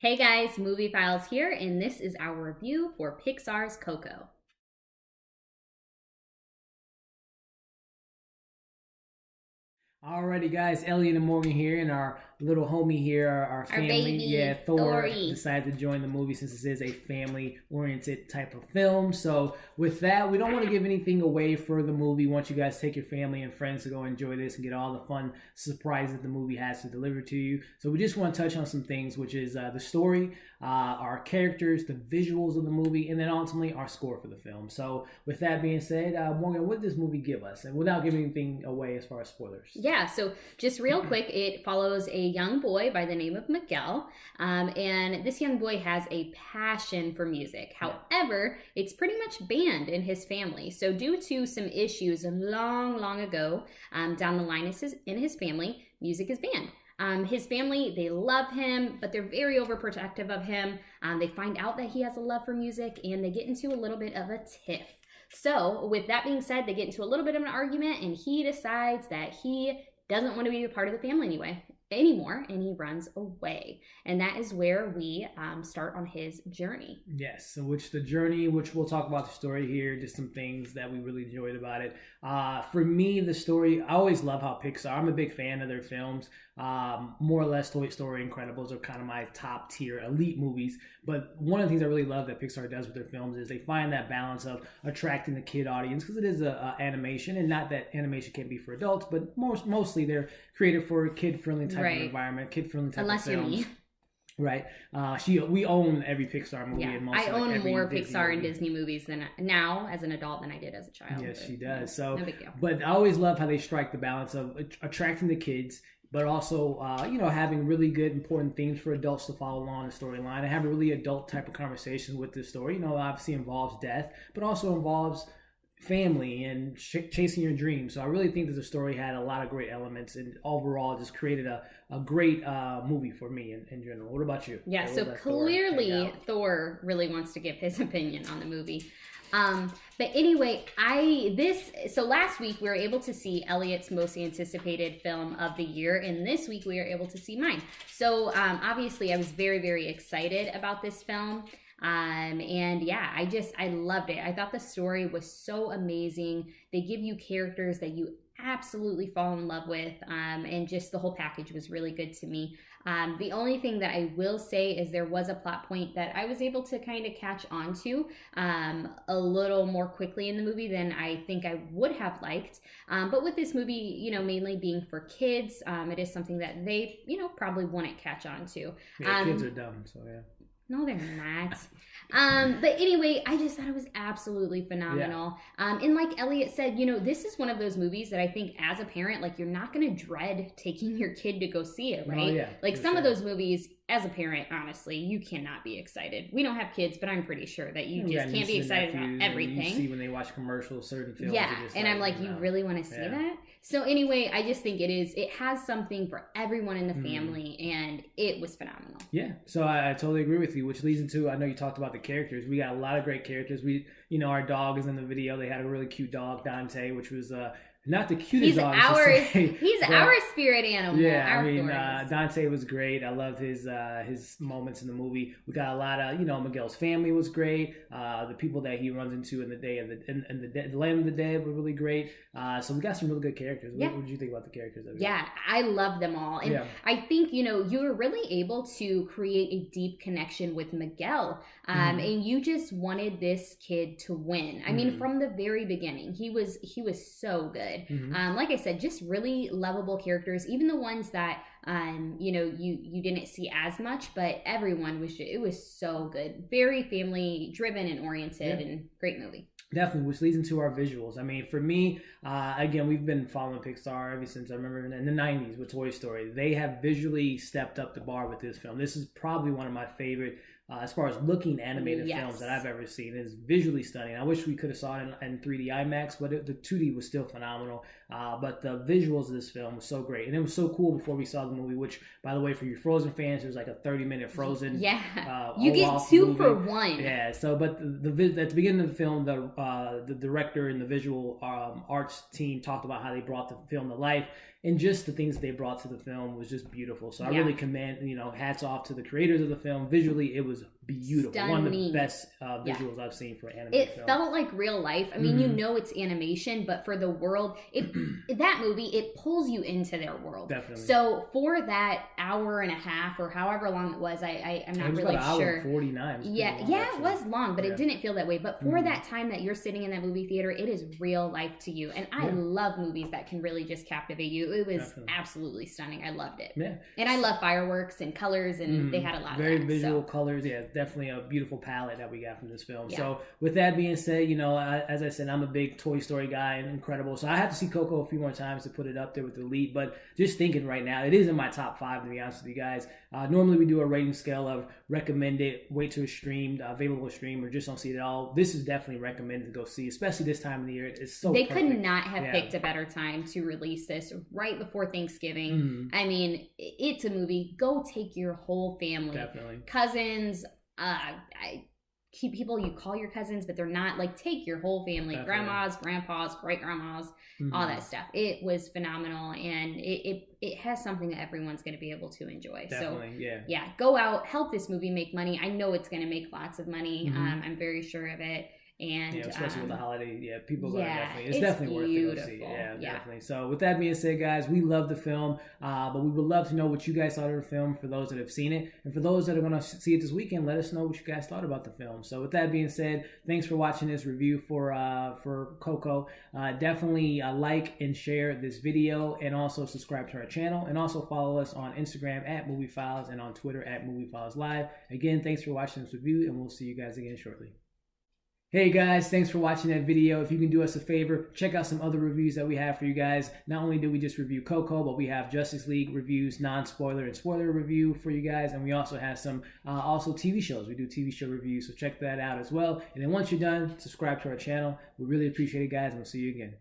Hey guys, Movie Files here, and this is our review for Pixar's CoCo. Alrighty, guys, Elliott and Morgan here, and our little homie here, our family. Baby, Thor Thory. decided to join the movie since this is a family-oriented type of film. So with that, we don't want to give anything away for the movie. We want you guys to take your family and friends to go enjoy this and get all the fun surprises the movie has to deliver to you. So we just want to touch on some things, which is the story, our characters, the visuals of the movie, and then ultimately our score for the film. So with that being said, Morgan, what did this movie give us? And without giving anything away as far as spoilers. Yeah, so just real quick, it follows a young boy by the name of Miguel, and this young boy has a passion for music. However, it's pretty much banned in his family. So due to some issues long ago down the line in his family, music is banned. His family, they love him, but they're very overprotective of him. They find out that he has a love for music, and they get into a little bit of a tiff. So with that being said, they get into a little bit of an argument, and he decides that he doesn't want to be a part of the family anymore, and he runs away. And that is where we start on his journey. Yes, so which we'll talk about the story here, just some things that we really enjoyed about it. For me, the story, I always love how Pixar, I'm a big fan of their films. More or less Toy Story, Incredibles are kind of my top tier elite movies. But one of the things I really love that Pixar does with their films is they find that balance of attracting the kid audience, because it is a animation, and not that animation can be for adults, but mostly they're created for a kid-friendly type of environment, kid-friendly type of films. Unless you're me. Right. We own every Pixar movie. Yeah, and I own more Disney Pixar movie. and Disney movies than now as an adult than I did as a child. Yes, she does. So, no big deal. But I always love how they strike the balance of attracting the kids, but also, having really good, important themes for adults to follow along the storyline, and have a really adult type of conversation with this story. Obviously involves death, but also involves family and chasing your dreams. So I really think that the story had a lot of great elements, and overall just created a great movie for me in general. What about you? Yeah, so clearly Thor really wants to give his opinion on the movie. But anyway, so last week we were able to see Elliott's most anticipated film of the year, and this week we are able to see mine. So obviously I was very, very excited about this film. And yeah, I loved it. I thought the story was so amazing. They give you characters that you absolutely fall in love with, and just the whole package was really good to me. The only thing that I will say is there was a plot point that I was able to kind of catch on to a little more quickly in the movie than I think I would have liked. But with this movie, mainly being for kids, it is something that they, probably wouldn't catch on to. Yeah, kids are dumb, so yeah. No, they're not. But anyway, I just thought it was absolutely phenomenal. Yeah. And like Elliott said, this is one of those movies that I think as a parent, like, you're not going to dread taking your kid to go see it, right? Oh, yeah, like some of those movies, as a parent, honestly, you cannot be excited. We don't have kids, but I'm pretty sure that you just can't be excited about everything. You see when they watch commercials, certain films. Yeah, and I'm like, you really want to see that? So anyway, I just think it has something for everyone in the family, and it was phenomenal. Yeah, so I totally agree with you, which leads into, I know you talked about the characters. We got a lot of great characters. Our dog is in the video. They had a really cute dog, Dante, which was not the cutest dog. He's our spirit animal. Yeah, Dante was great. I loved his moments in the movie. We got a lot of, Miguel's family was great. The people that he runs into in the day of the Land of the Dead were really great. So we got some really good characters. Yeah. What did you think about the characters? Yeah, I love them all. And I think, you were really able to create a deep connection with Miguel. And you just wanted this kid to win. I mean, from the very beginning, he was so good. Like I said, just really lovable characters, even the ones that you didn't see as much, but everyone was so good. Very family driven and oriented, and great movie. Definitely, which leads into our visuals. I mean, for me, again, we've been following Pixar ever since I remember in the 90s with Toy Story. They have visually stepped up the bar with this film. This is probably one of my favorite as far as looking animated films that I've ever seen. It's visually stunning. I wish we could have saw it in 3D IMAX, but the 2D was still phenomenal. But the visuals of this film was so great. And it was so cool before we saw the movie, which, by the way, for you Frozen fans, there's like a 30-minute Frozen. Yeah, you get 2 for 1. Yeah, so, but at the beginning of the film, the director and the visual arts team talked about how they brought the film to life. and just the things they brought to the film was just beautiful. So I really commend, hats off to the creators of the film. Visually, it was beautiful. Stunning. One of the best visuals I've seen for an animated film. It felt like real life. I mean, it's animation, but for the world, that movie, it pulls you into their world. Definitely. So for that hour and a half or however long it was, I'm not really about sure. Hour 49. It was long, but it didn't feel that way. But for that time that you're sitting in that movie theater, it is real life to you. And I love movies that can really just captivate you. It was absolutely stunning. I loved it. Yeah. And I love fireworks and colors, and they had a lot of very that, visual colors. Yeah, definitely a beautiful palette that we got from this film. Yeah. So with that being said, as I said, I'm a big Toy Story guy and Incredible. So I have to see CoCo a few more times to put it up there with Elite. But just thinking right now, it is in my top 5, to be honest with you guys. Normally we do a rating scale of recommended, wait till it's streamed, available to stream, or just don't see it at all. This is definitely recommended to go see, especially this time of the year. It's so They perfect. could not have picked a better time to release this right before Thanksgiving. I mean, it's a movie. Go take your whole family. Definitely. Cousins, people you call your cousins, but they're not. Like, take your whole family. Definitely. Grandmas, grandpas, great-grandmas, all that stuff. It was phenomenal, and it has something that everyone's going to be able to enjoy. Definitely, so, yeah, go out, help this movie make money. I know it's going to make lots of money. I'm very sure of it. And especially with the holiday, people are definitely. It's definitely beautiful. Worth it to see. Yeah, definitely. So with that being said, guys, we love the film, but we would love to know what you guys thought of the film for those that have seen it, and for those that are going to see it this weekend, let us know what you guys thought about the film. So with that being said, thanks for watching this review for CoCo. Definitely like and share this video, and also subscribe to our channel, and also follow us on Instagram at Movie Files and on Twitter at Movie Files Live. Again, thanks for watching this review, and we'll see you guys again shortly. Hey guys, thanks for watching that video. If you can do us a favor, check out some other reviews that we have for you guys. Not only do we just review CoCo, but we have Justice League reviews, non-spoiler and spoiler review for you guys. And we also have some also TV shows. We do TV show reviews, so check that out as well. And then once you're done, subscribe to our channel. We really appreciate it, guys, and we'll see you again.